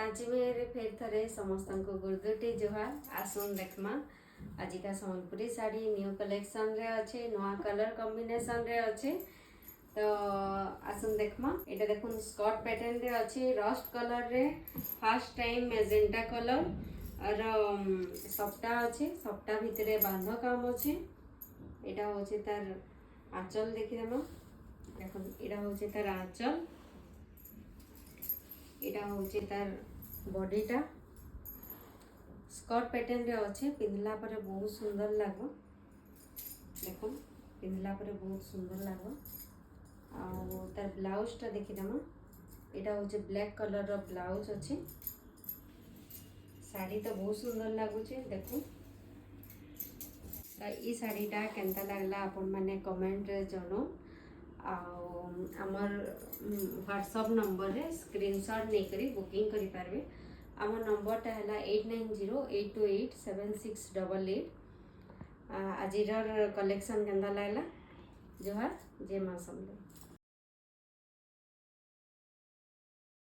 कांची में फेर थरे समस्त को गुरुदुटी जुहार आसुन देखमा आज का सम्बलपुरी साड़ी न्यू कलेक्शन रे अच्छे नया कलर कॉम्बिनेशन रे अच्छे तो आसुन देखमा एटा देखुन स्कर्ट पैटर्न रे अच्छे रस्ट कलर रे फर्स्ट टाइम मेजेंटा कलर और सप्ता अच्छे सप्ता भितरे बांध काम अच्छे एटा होचे तार आंचल देखि देमा देखुन एटा होचे तार आंचल एटा होचे तार बॉडीटा स्कर्ट पैटर्न रे अच्छे पिंधला पर बहुत सुंदर लागो देखो पिंधला पर बहुत सुंदर लागो आ तार ब्लाउज टा देखि देमा एटा होचे ब्लैक कलर रो ब्लाउज अच्छे साड़ी तो बहुत सुंदर लागुचे देखो तो ई साड़ीटा केनता लागला आपण माने कमेंट रे जनो आमर व्हाट्सअप नंबर रे स्क्रीनशॉट नहीं करी बुकिंग करी पारबे आमर नंबरटा है 8908287688 आज कलेक्शन केनता लागला जोहार जय मां समले।